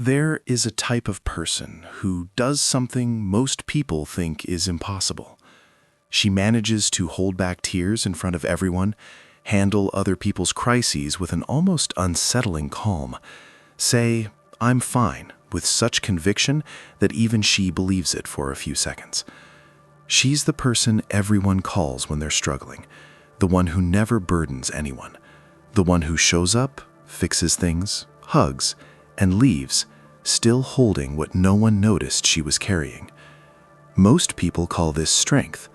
There is a type of person who does something most people think is impossible. She manages to hold back tears in front of everyone, handle other people's crises with an almost unsettling calm, say, "I'm fine," with such conviction that even she believes it for a few seconds. She's the person everyone calls when they're struggling, the one who never burdens anyone, the one who shows up, fixes things, hugs, and leaves, still holding what no one noticed she was carrying. Most people call this strength.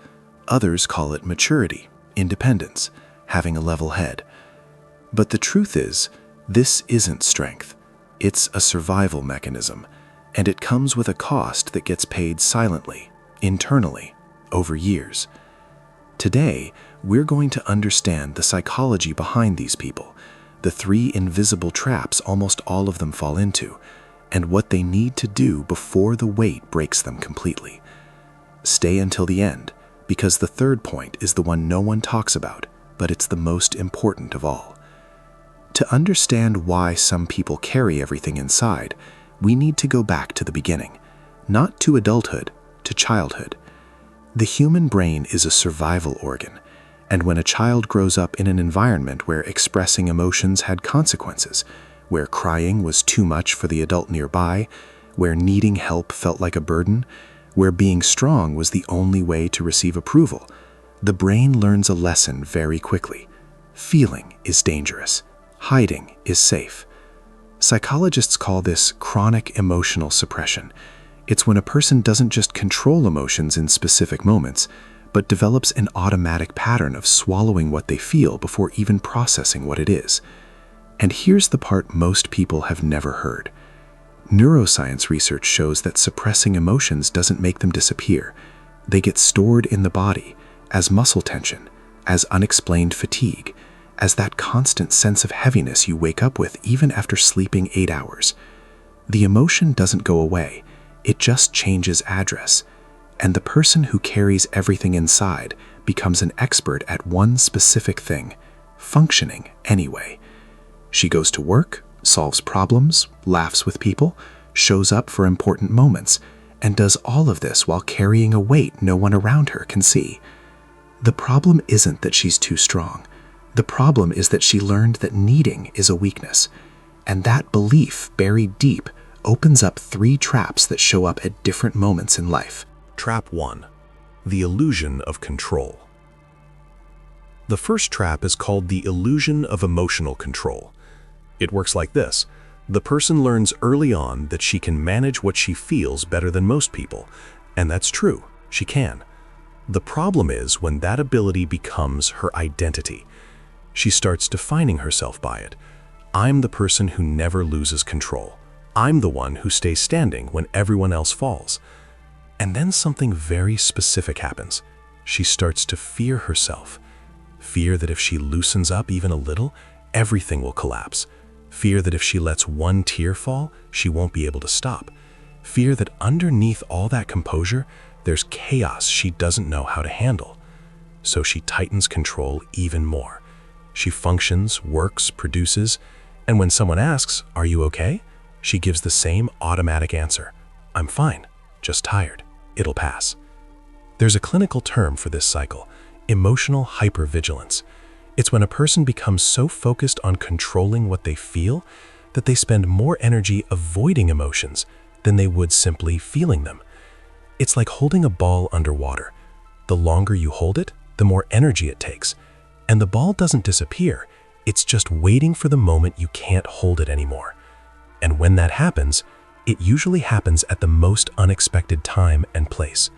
Others call it maturity, independence, having a level head. But the truth is, this isn't strength. It's a survival mechanism, and it comes with a cost that gets paid silently, internally, over years. Today, we're going to understand the psychology behind these people, the three invisible traps almost all of them fall into, and what they need to do before the weight breaks them completely. Stay until the end, because the third point is the one no one talks about, but it's the most important of all. To understand why some people carry everything inside, we need to go back to the beginning, not to adulthood, to childhood. The human brain is a survival organ, and when a child grows up in an environment where expressing emotions had consequences, where crying was too much for the adult nearby, where needing help felt like a burden, where being strong was the only way to receive approval, the brain learns a lesson very quickly. Feeling is dangerous. Hiding is safe. Psychologists call this chronic emotional suppression. It's when a person doesn't just control emotions in specific moments, but develops an automatic pattern of swallowing what they feel before even processing what it is. And here's the part most people have never heard. Neuroscience research shows that suppressing emotions doesn't make them disappear. They get stored in the body as muscle tension, as unexplained fatigue, as that constant sense of heaviness you wake up with even after sleeping 8 hours. The emotion doesn't go away, it just changes address. And the person who carries everything inside becomes an expert at one specific thing, functioning anyway. She goes to work, solves problems, laughs with people, shows up for important moments, and does all of this while carrying a weight no one around her can see. The problem isn't that she's too strong. The problem is that she learned that needing is a weakness, and that belief buried deep opens up 3 traps that show up at different moments in life. Trap 1. The illusion of control. The first trap is called the illusion of emotional control. It works like this. The person learns early on that she can manage what she feels better than most people, and that's true, she can. The problem is when that ability becomes her identity. She starts defining herself by it. I'm the person who never loses control. I'm the one who stays standing when everyone else falls. And then something very specific happens. She starts to fear herself. Fear that if she loosens up even a little, everything will collapse. Fear that if she lets one tear fall, she won't be able to stop. Fear that underneath all that composure, there's chaos she doesn't know how to handle. So she tightens control even more. She functions, works, produces, and when someone asks, "Are you okay?" she gives the same automatic answer. "I'm fine, just tired. It'll pass." There's a clinical term for this cycle, emotional hypervigilance. It's when a person becomes so focused on controlling what they feel that they spend more energy avoiding emotions than they would simply feeling them. It's like holding a ball underwater. The longer you hold it, the more energy it takes. And the ball doesn't disappear, it's just waiting for the moment you can't hold it anymore. And when that happens, it usually happens at the most unexpected time and place.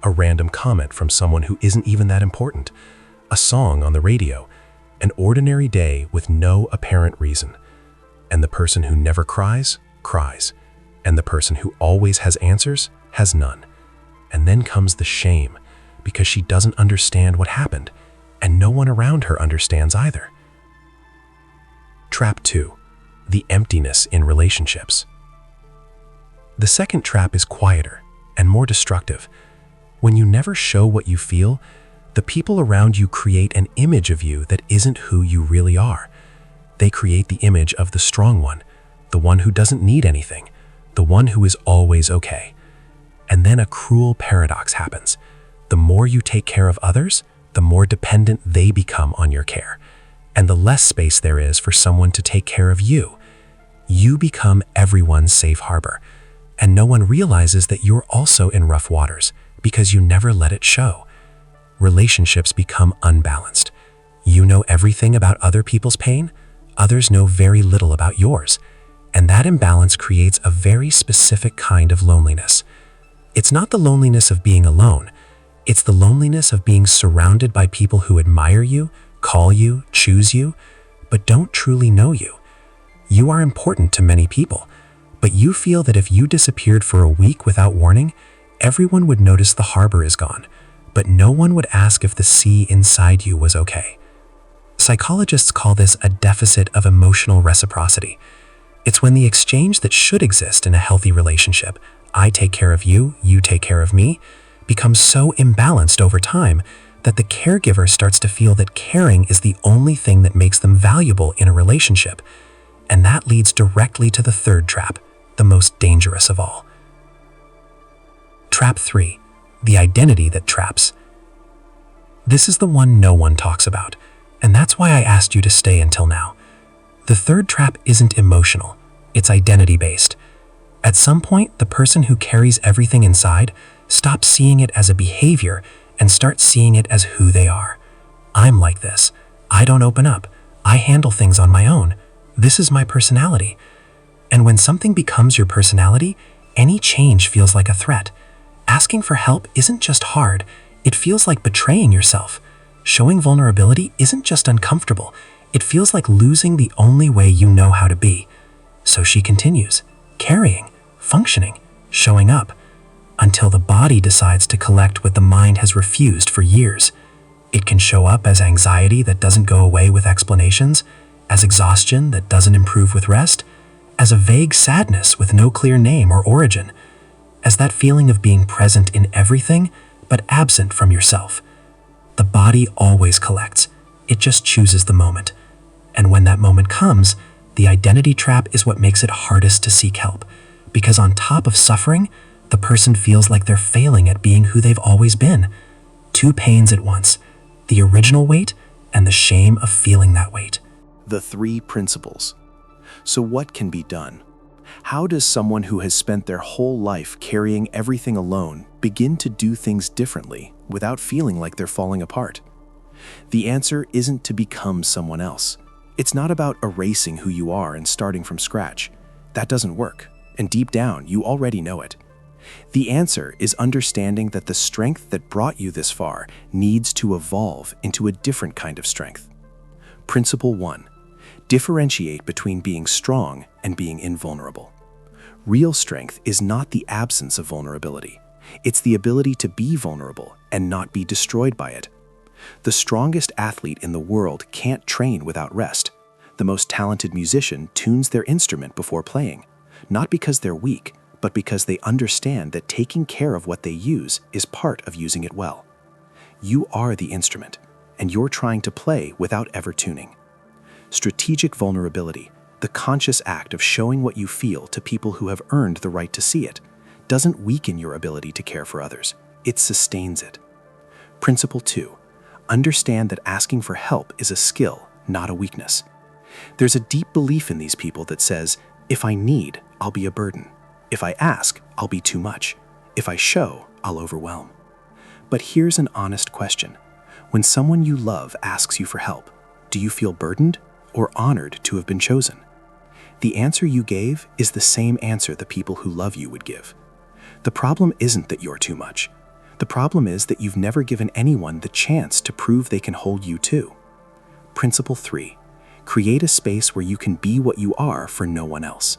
A random comment from someone who isn't even that important, a song on the radio, an ordinary day with no apparent reason. And the person who never cries, cries. And the person who always has answers, has none. And then comes the shame, because she doesn't understand what happened, and no one around her understands either. Trap 2. The emptiness in relationships. The second trap is quieter and more destructive. When you never show what you feel, the people around you create an image of you that isn't who you really are. They create the image of the strong one, the one who doesn't need anything, the one who is always okay. And then a cruel paradox happens. The more you take care of others, the more dependent they become on your care, and the less space there is for someone to take care of you. You become everyone's safe harbor, and no one realizes that you're also in rough waters because you never let it show. Relationships become unbalanced. You know everything about other people's pain, others know very little about yours, and that imbalance creates a very specific kind of loneliness. It's not the loneliness of being alone, it's the loneliness of being surrounded by people who admire you, call you, choose you, but don't truly know you. You are important to many people, but you feel that if you disappeared for a week without warning, everyone would notice the harbor is gone, but no one would ask if the sea inside you was okay. Psychologists call this a deficit of emotional reciprocity. It's when the exchange that should exist in a healthy relationship, I take care of you, you take care of me, becomes so imbalanced over time that the caregiver starts to feel that caring is the only thing that makes them valuable in a relationship. And that leads directly to the third trap, the most dangerous of all. Trap 3, the identity that traps. This is the one no one talks about, and that's why I asked you to stay until now. The third trap isn't emotional, it's identity-based. At some point, the person who carries everything inside stops seeing it as a behavior and starts seeing it as who they are. I'm like this. I don't open up. I handle things on my own. This is my personality. And when something becomes your personality, any change feels like a threat. Asking for help isn't just hard, it feels like betraying yourself. Showing vulnerability isn't just uncomfortable, it feels like losing the only way you know how to be. So she continues, carrying, functioning, showing up, until the body decides to collect what the mind has refused for years. It can show up as anxiety that doesn't go away with explanations, as exhaustion that doesn't improve with rest, as a vague sadness with no clear name or origin, as that feeling of being present in everything but absent from yourself. The body always collects, it just chooses the moment. And when that moment comes, the identity trap is what makes it hardest to seek help, because on top of suffering, the person feels like they're failing at being who they've always been. Two pains at once, the original weight and the shame of feeling that weight. The 3 principles. So what can be done? How does someone who has spent their whole life carrying everything alone begin to do things differently without feeling like they're falling apart? The answer isn't to become someone else. It's not about erasing who you are and starting from scratch. That doesn't work, and deep down, you already know it. The answer is understanding that the strength that brought you this far needs to evolve into a different kind of strength. Principle 1. Differentiate between being strong and being invulnerable. Real strength is not the absence of vulnerability. It's the ability to be vulnerable and not be destroyed by it. The strongest athlete in the world can't train without rest. The most talented musician tunes their instrument before playing, not because they're weak, but because they understand that taking care of what they use is part of using it well. You are the instrument, and you're trying to play without ever tuning. Strategic vulnerability, the conscious act of showing what you feel to people who have earned the right to see it, doesn't weaken your ability to care for others. It sustains it. Principle 2. Understand that asking for help is a skill, not a weakness. There's a deep belief in these people that says, if I need, I'll be a burden. If I ask, I'll be too much. If I show, I'll overwhelm. But here's an honest question. When someone you love asks you for help, do you feel burdened or honored to have been chosen? The answer you gave is the same answer the people who love you would give. The problem isn't that you're too much. The problem is that you've never given anyone the chance to prove they can hold you too. Principle 3. Create a space where you can be what you are for no one else.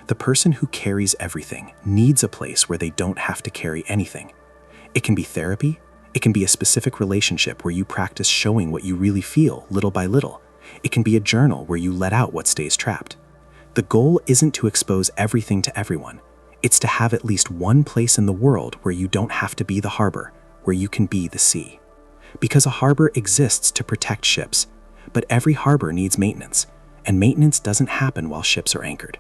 The person who carries everything needs a place where they don't have to carry anything. It can be therapy. It can be a specific relationship where you practice showing what you really feel little by little. It can be a journal where you let out what stays trapped. The goal isn't to expose everything to everyone. It's to have at least one place in the world where you don't have to be the harbor, where you can be the sea. Because a harbor exists to protect ships, but every harbor needs maintenance, and maintenance doesn't happen while ships are anchored.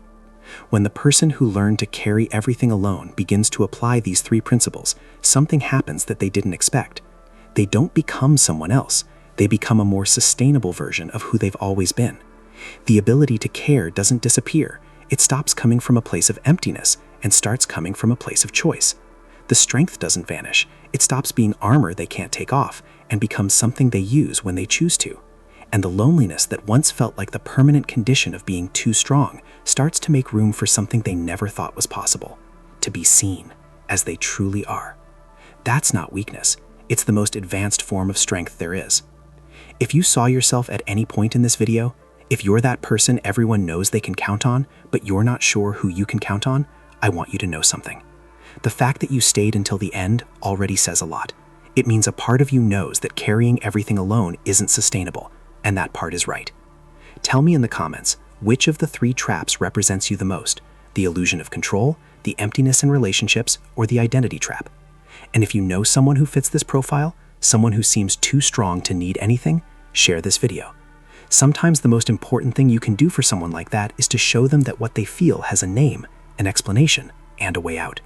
When the person who learned to carry everything alone begins to apply these 3 principles, something happens that they didn't expect. They don't become someone else. They become a more sustainable version of who they've always been. The ability to care doesn't disappear. It stops coming from a place of emptiness and starts coming from a place of choice. The strength doesn't vanish. It stops being armor they can't take off and becomes something they use when they choose to. And the loneliness that once felt like the permanent condition of being too strong starts to make room for something they never thought was possible: to be seen as they truly are. That's not weakness. It's the most advanced form of strength there is. If you saw yourself at any point in this video, if you're that person everyone knows they can count on, but you're not sure who you can count on, I want you to know something. The fact that you stayed until the end already says a lot. It means a part of you knows that carrying everything alone isn't sustainable, and that part is right. Tell me in the comments, which of the 3 traps represents you the most: the illusion of control, the emptiness in relationships, or the identity trap? And if you know someone who fits this profile, someone who seems too strong to need anything, share this video. Sometimes the most important thing you can do for someone like that is to show them that what they feel has a name, an explanation, and a way out.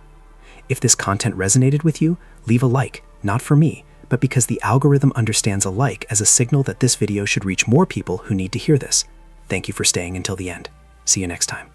If this content resonated with you, leave a like, not for me, but because the algorithm understands a like as a signal that this video should reach more people who need to hear this. Thank you for staying until the end. See you next time.